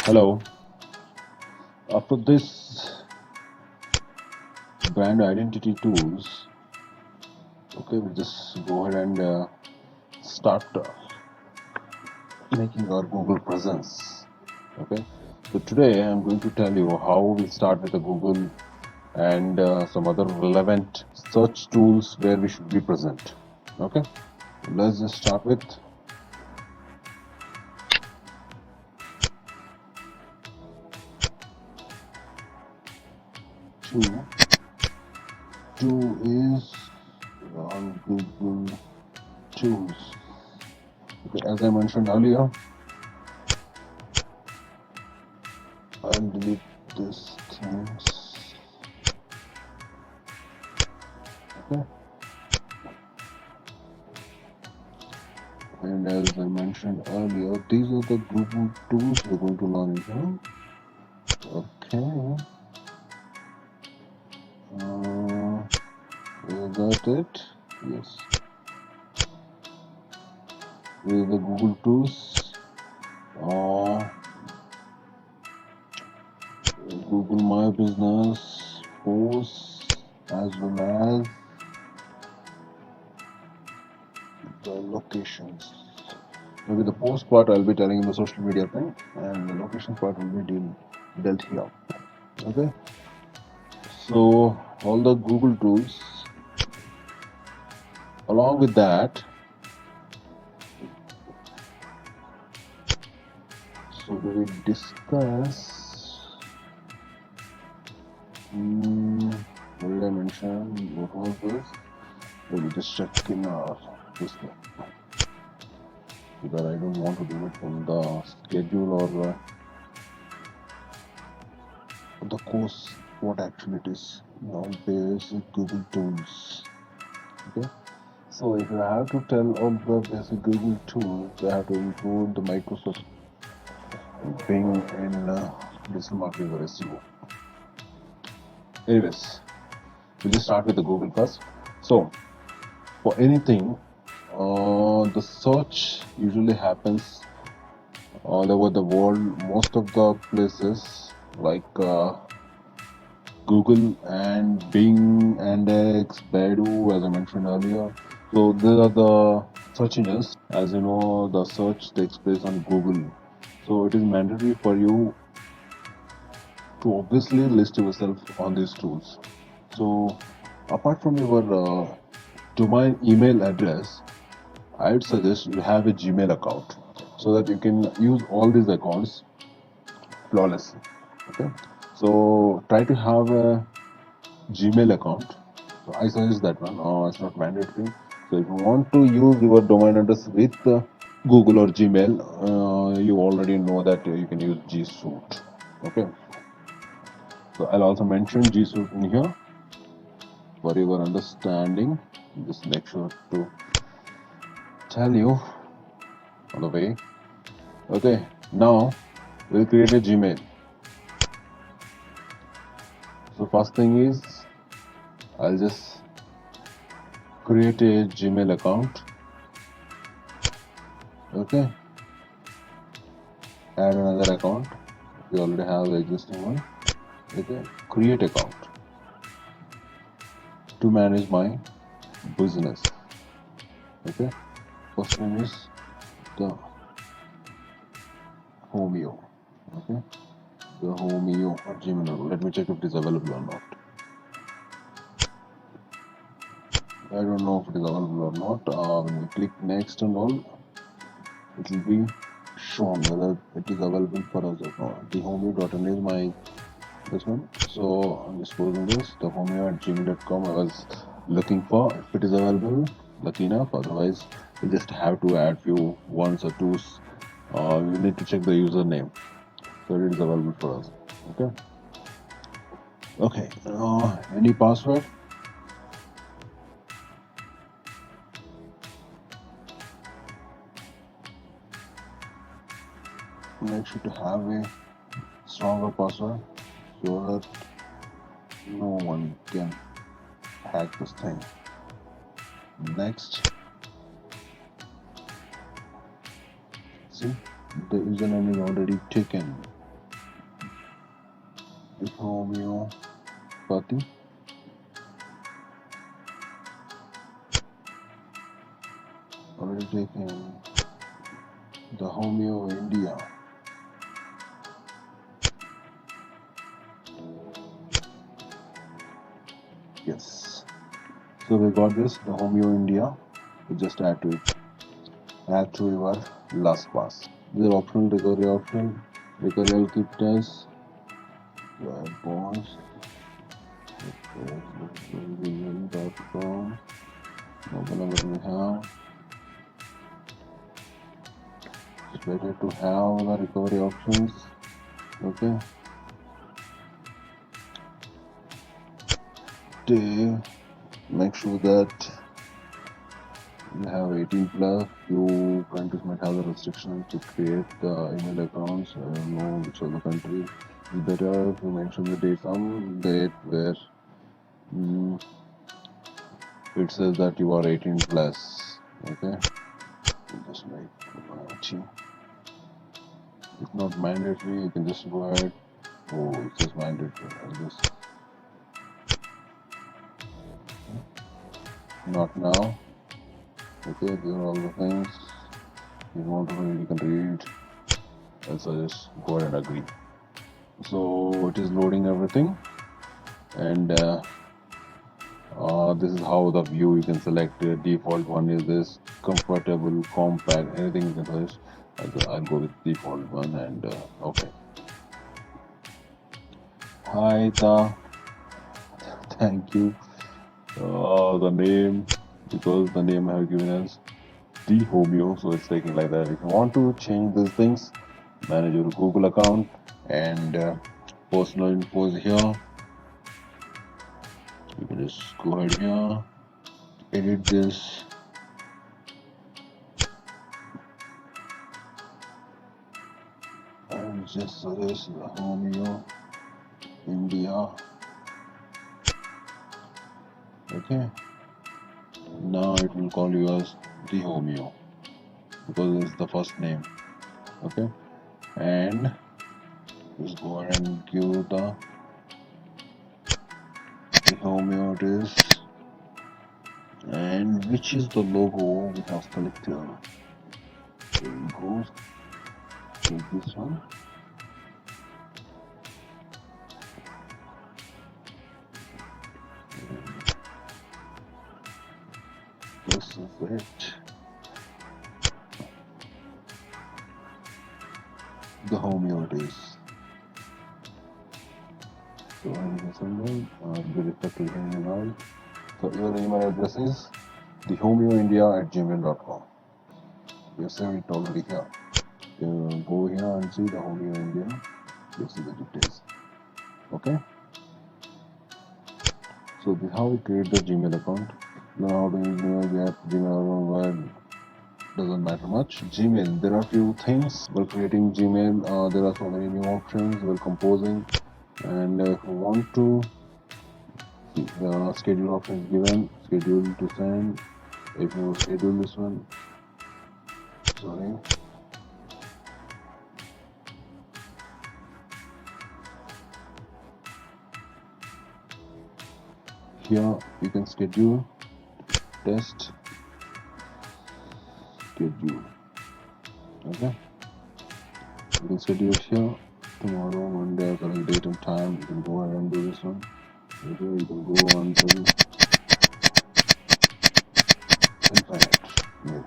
Hello. After this brand identity tools, okay, we just go ahead and start making our Google presence. Okay. So today I'm going to tell you how we start with the Google and some other relevant search tools where we should be present. Okay. Let's just start with two. Two is on Google tools. Okay, as I mentioned earlier, I'll delete these things. Okay. And as I mentioned earlier, these are the Google tools we're going to learn here. Okay. Is that it? Yes. These are the Google tools. Google My Business, posts, as well as the locations. Maybe the post part I'll be telling you the social media thing, and the location part will be dealt here. Okay. So all the Google tools. Along with that, so we will discuss. What did I mention? What was this? Let me just check in this one, because I don't want to do it from the schedule or the course. What actually it is now? Basic Google tools. Okay. So if you have to tell all the basic Google tools, they have to include the Microsoft Bing in digital marketing or SEO. Anyways, we'll just start with the Google first. So for anything, the search usually happens all over the world. Most of the places like Google and Bing, Index, Baidu, as I mentioned earlier. So these are the search engines. As you know, the search takes place on Google. So it is mandatory for you to obviously list yourself on these tools. So apart from your domain email address, I would suggest you have a Gmail account so that you can use all these accounts flawlessly. Okay, so try to have a Gmail account. So I suggest that one. It's not mandatory. So if you want to use your domain address with Google or Gmail, you already know that you can use G Suite. Okay. So I'll also mention G Suite in here for your understanding. Just make sure to tell you on the way. Okay, now we'll create a Gmail. So first thing is I'll just create a Gmail account. Okay, add another account. We already have the existing one. Okay, create account to manage my business. Okay, first one is the Homeo. Okay, the Homeo at Gmail. Let me check if it is available or not. I don't know if it is available or not. When we click next and all, it will be shown whether it is available for us or not. The homeo.in is my this one. So I'm just closing this. The homeo at gmail.com I was looking for. If it is available, lucky enough. Otherwise, we just have to add few ones or twos. We need to check the username. So it is available for us. Okay. Okay. Any password? make sure to have a stronger password so that no one can hack this thing. Next, see, the username is already taken. It's homeopathy. Already taken. The Homeo India. Yes. So we got this, the Homeo India. We just add to it. Add to your last pass. These are optional, recovery optional. Recovery keep test. Pause. Mobile number we have. It's better to have the recovery options. Okay. Make sure that you have 18 plus. Few countries might have the restrictions to create the email accounts. I don't know which other country. It's better to mention the date, some date where it says that you are 18 plus. Okay, just make it's not mandatory. You can just go ahead. Oh, it says mandatory. I'll just not now. Okay, these are all the things. If you want to read, you can read. Else I just go ahead and agree. So it is loading everything, and this is how the view you can select. Default one is this comfortable, compact, anything you can select. I'll go with default one, and okay. Hi Ta, thank you. The name, because the name I have given as the Homeo, so it's taking like that. If you want to change these things, manage your Google account, and personal info is here. You can just go ahead here, edit this. And just suggest the Homeo India. Okay. Now it will call you as the Homeo because it's the first name. Okay. And just go ahead and give the Homeo it is. And which is the logo we have selected? There it goes. Take this one. This is it. The Homeo it is. So I will send I'll be reflected here and all. So your email address is thehomeo@gmail.com. You save it already here. You go here and see the Homeo India. You see the details. Okay. So this is how we create the Gmail account. Now how to use Gmail account, doesn't matter much. Gmail, there are few things while creating Gmail. There are so many new options while composing, and if you want to schedule options given, schedule to send. If you schedule this one, sorry. Here you can schedule, test, schedule. Okay. You can schedule it here. Tomorrow, Monday, current date and time. You can go ahead and do this one. Okay, you can go on till infinite, maybe.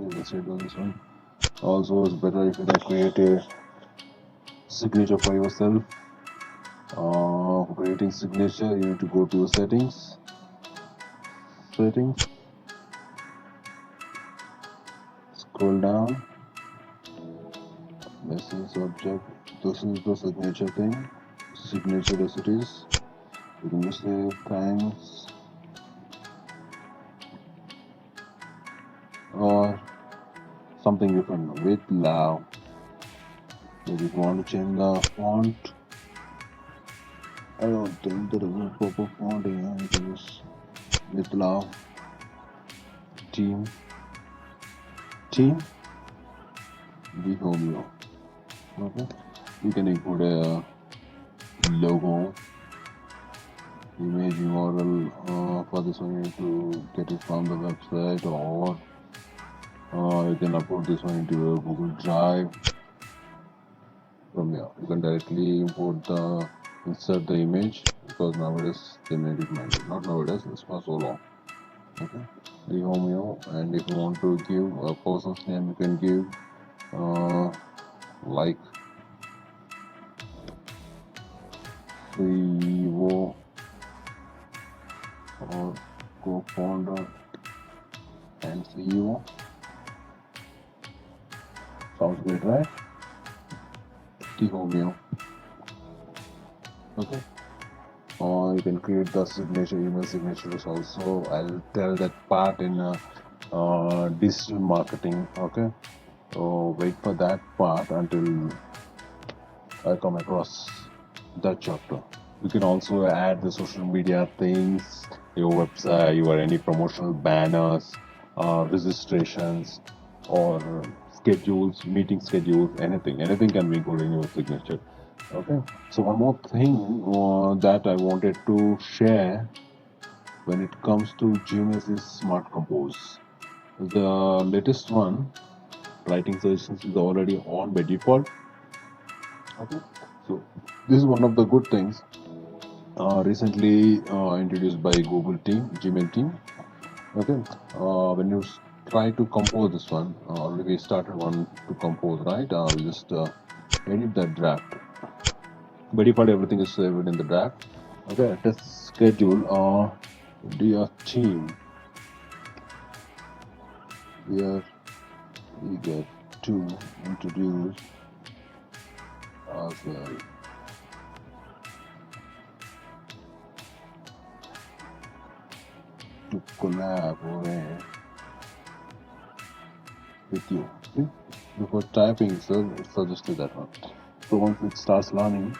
You can schedule this one. Also, it's better if you can create a signature for yourself. For creating signature, you need to go to your settings. Scroll down. Message subject. This is the signature thing. Signature as it is. You can just say thanks or something different with love. Maybe if you want to change the font, I don't think there is a proper font here. You can use Mitla team the Homeo. Okay, you can include a logo, image URL for this one. You need to get it from the website, or you can upload this one into a Google Drive. From here, you can directly insert the image, because nowadays they made it manual. Not nowadays, it's for so long. Okay, the Homeo, and if you want to give a person's name, you can give like CEO or co-founder and CEO. Sounds great, right? The Homeo. Okay. Or you can create the signature, email signatures also. I'll tell that part in digital marketing. Okay. So wait for that part until I come across that chapter. You can also add the social media things, your website, your any promotional banners, registrations, or schedules, meeting schedules, anything. Anything can be included in your signature. Okay. So one more thing that I wanted to share when it comes to Gmail is Smart Compose. The latest one, writing suggestions, is already on by default. Okay. So this is one of the good things recently introduced by Gmail team. Okay. When you try to compose this one, already we started one to compose, right? We just edit that draft. By default, everything is saved in the draft. Okay. Test schedule. Dear team, here we get to introduce ourselves. To collaborate with you. Okay? Before typing, so it suggested that one. So once it starts learning,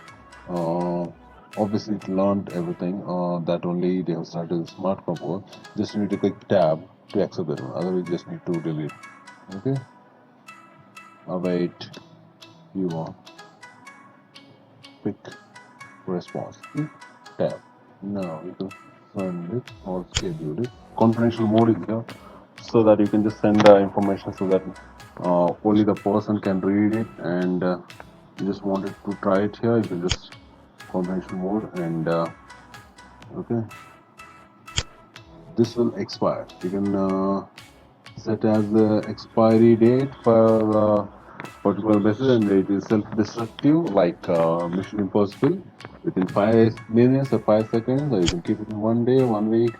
obviously it learned everything. That only they have started Smart Compose. Just need to click tab to accept that one. Otherwise, just need to delete. Okay. Await your quick response. Tab. Now you can send it or schedule it. Confidential mode is here, so that you can just send the information so that only the person can read it, and you just wanted to try it here, you can just confidential mode, and okay, this will expire. You can set as the expiry date for particular message, and it is self-destructive, like Mission Impossible, within 5 minutes or 5 seconds, or you can keep it in 1 day, 1 week,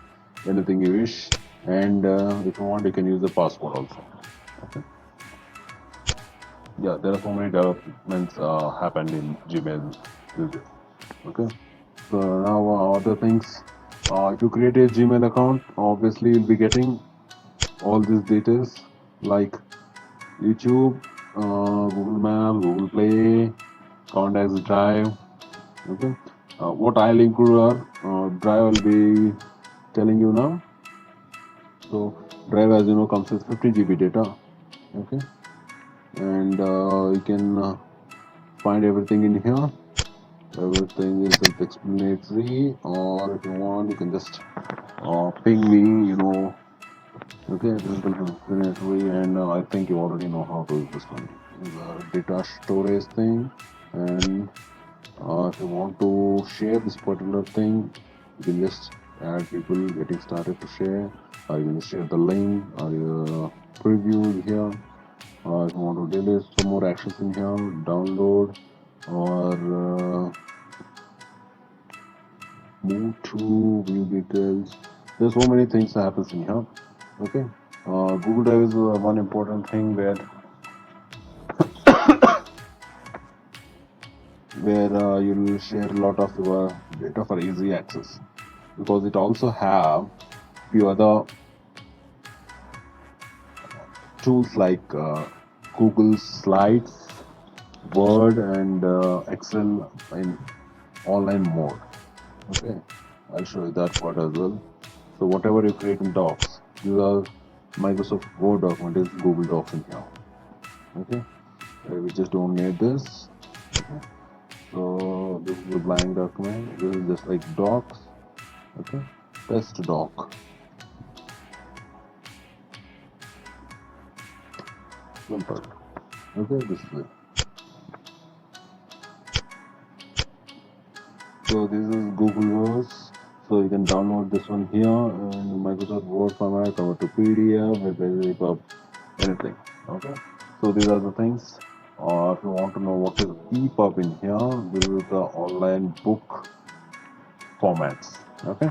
anything you wish. And if you want, you can use the password also. Okay. Yeah, there are so many developments happened in Gmail these days. Okay. So now other things. If you create a Gmail account, obviously you'll be getting all these details like YouTube, Google Maps, Google Play, Contacts, Drive. Okay. What I'll include are Drive. I'll be telling you now. So Drive, as you know, comes with 50 GB data. Okay. And you can find everything in here. Everything is self-explanatory, or if you want, you can just ping me. Okay, this is self-explanatory, and I think you already know how to use this one. The data storage thing, and if you want to share this particular thing, you can just add people getting started to share, or you can share the link, or your preview here. If you want to delete some more actions in here, download, or move to view details. There's so many things that happens in here. Okay. Google Drive is one important thing where you'll share a lot of your data for easy access, because it also have few other tools like Google Slides, Word and Excel in online mode. Okay, I'll show you that part as well. So whatever you create in Docs, these are Microsoft Word document is Google Docs in here. Okay, we just don't need this. Okay, so this is a blank document. This is just like Docs. Okay, test doc. Simple. Okay, this is it. So this is Google Words. So you can download this one here in Microsoft Word format, convert to PDF, EPUB, anything. Okay. So these are the things. If you want to know what is EPUB in here, this is the online book formats. Okay.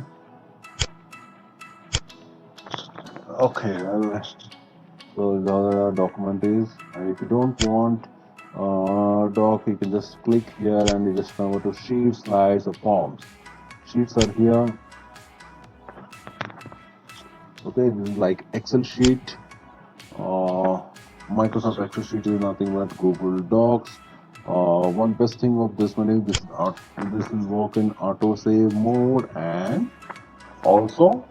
Okay. So the other document is, and if you don't want doc, you can just click here and you just convert to sheets, slides, or forms. Sheets are here. Okay, this is like Excel sheet. Microsoft Excel sheet is nothing but Google Docs. One best thing of this one is this will work in auto save mode, and also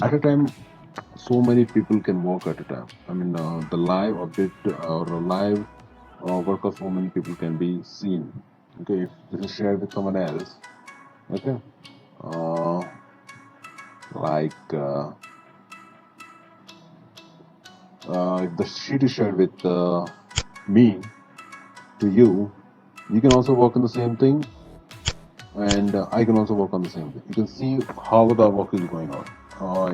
at a time so many people can work at a time. I mean the live update or live work of so many people can be seen. Okay, if this is shared with someone else, okay, uh, like if the sheet is shared with me to you, you can also work on the same thing, and I can also work on the same thing. You can see how the work is going on.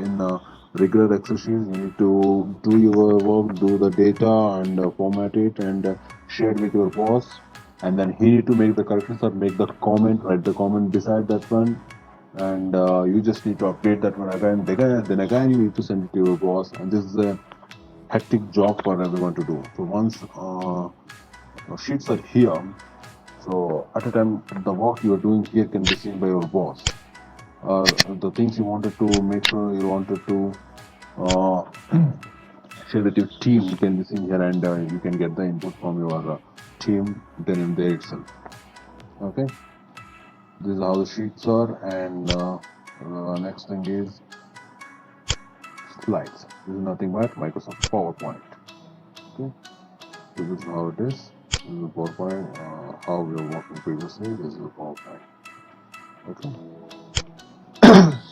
In regular Excel sheets, you need to do your work, do the data, and format it, and share it with your boss. And then he need to make the corrections or make the comment, write the comment beside that one, and you just need to update that one again. Then again, you need to send it to your boss, and this is a hectic job for everyone to do. So once sheets are here, so at a time the work you are doing here can be seen by your boss. The things you wanted to make sure you wanted to uh, share with your team, you can be seen here, and you can get the input from your team then and there itself. Okay, this is how the sheets are, and next thing is slides. This is nothing but Microsoft PowerPoint. Okay, so this is how it is. This is the PowerPoint. How we were working previously. This is the PowerPoint. Okay.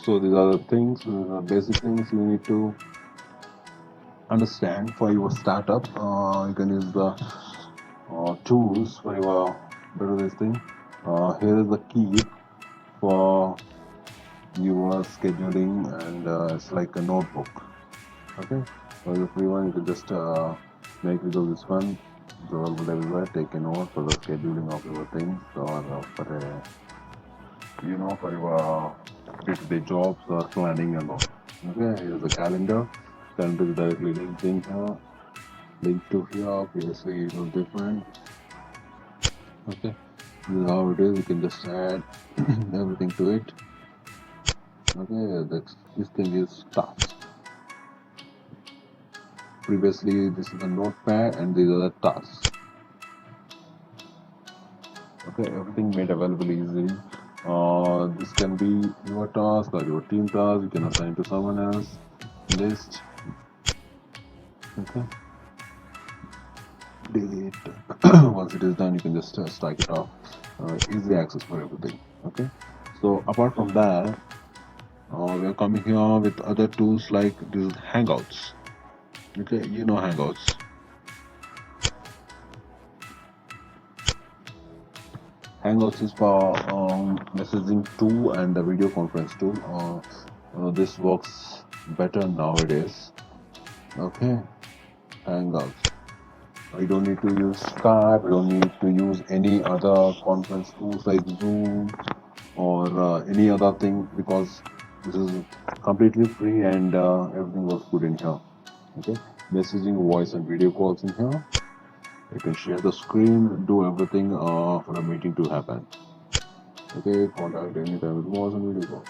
So these are the things, basic things you need to understand for your startup. You can use the tools for your better this thing. Here is the key for your scheduling, and it's like a notebook. Okay, for the free one, you can just make use of this one. So everywhere, take a note for the scheduling of your things, or for for your day-to-day jobs or planning and all. Okay, here's the calendar. Calendar is directly linked in here. Link to here. Obviously, it was different. Okay, this is how it is. You can just add everything to it. Okay, this thing is tasks. Previously, this is a notepad, and these are the tasks. Okay, everything made available easily. This can be your task or your team task. You can assign to someone else. List. Okay. Delete. Once it is done, you can just strike it off. Easy access for everything. Okay. So apart from that, we are coming here with other tools like this is Hangouts. Okay, you know Hangouts. Hangouts is for messaging tool and the video conference tool. This works better nowadays. Okay, Hangouts. You don't need to use Skype. You don't need to use any other conference tools like Zoom or any other thing, because this is completely free, and everything works good in here. Okay, messaging, voice, and video calls in here. You can share the screen, do everything for a meeting to happen. Okay, contact anytime with voice and video call.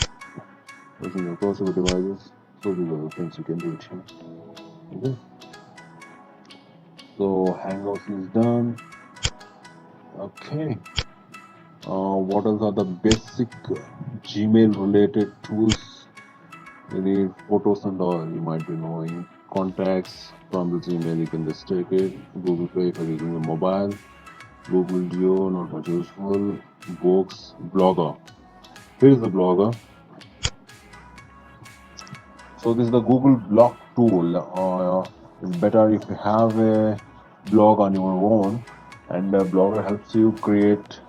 Using your personal devices. So these are the things you can do it here. Okay. So Hangouts is done. Okay. What else are the basic Gmail related tools? You need photos and all. You might be knowing contacts from the Gmail. You can just take it. Google Play if you're using a mobile. Google Duo, not much useful. Books, Blogger. Here is the Blogger. So this is the Google Blog tool. It's better if you have a blog on your own, and Blogger helps you create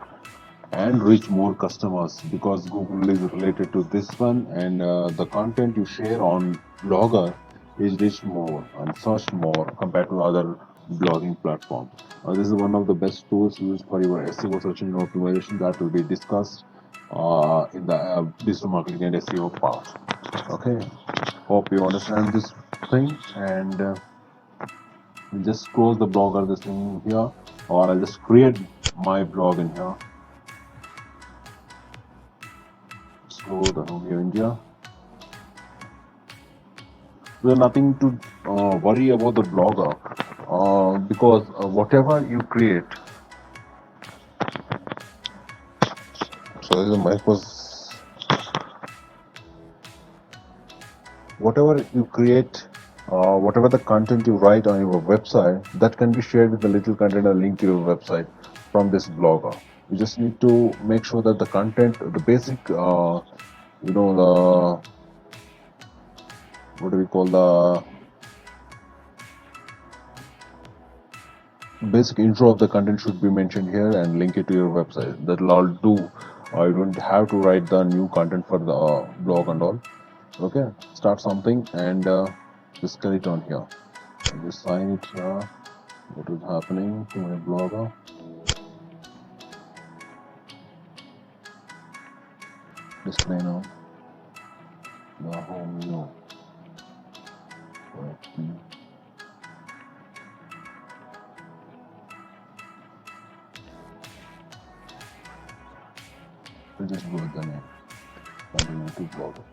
and reach more customers because Google is related to this one, and the content you share on Blogger is reached more and searched more compared to other blogging platforms. This is one of the best tools used for your SEO search engine optimization that will be discussed in the digital marketing and SEO part. Okay, hope you understand this thing, and we'll just close the Blogger this thing here, or I'll just create my blog in here. So the home here India. There's nothing to worry about the Blogger because whatever you create. So the mic was whatever you create, whatever the content you write on your website, that can be shared with a little content or link to your website from this Blogger. You just need to make sure that the content, the basic, the what do we call the basic intro of the content should be mentioned here and link it to your website. That'll all do. You don't have to write the new content for the blog and all. Okay, start something and just get it on here. And just sign it here. What is happening to my blogger? Display now. The home view. We'll just go with the name. YouTube blogger.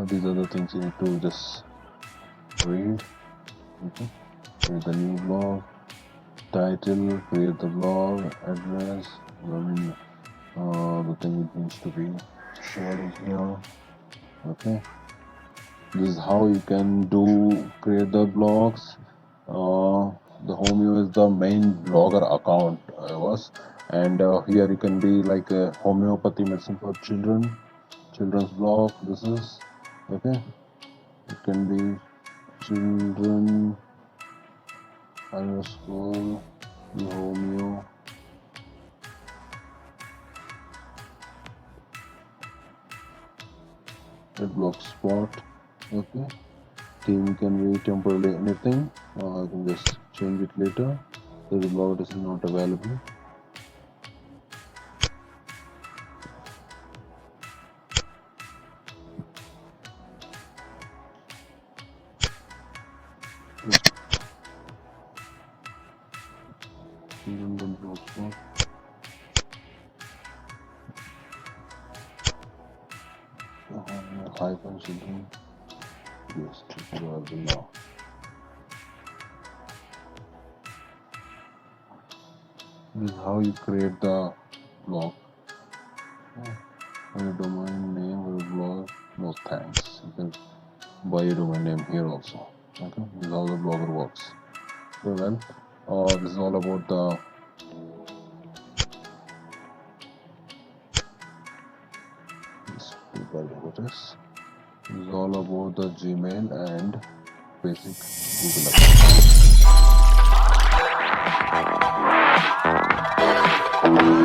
These are the things you need to just read. Okay. Here's the new blog. Title, create the blog, address, the thing it needs to be shared in here. Okay. This is how you can create the blogs. The home view is the main blogger account and here you can be like a homeopathy medicine for children's blog. This is okay. It can be children underscore homeo. Blogspot. Okay. Theme can be temporarily anything. I can just change it later. The blog is not available. Blogspot. Hyphen children. Yes, now. This is how you create the blog. Your domain name or blog. No thanks. You can buy your domain name here also. Okay, this is how the blogger works. So then, this is all about the this is all about the Gmail and basic Google account.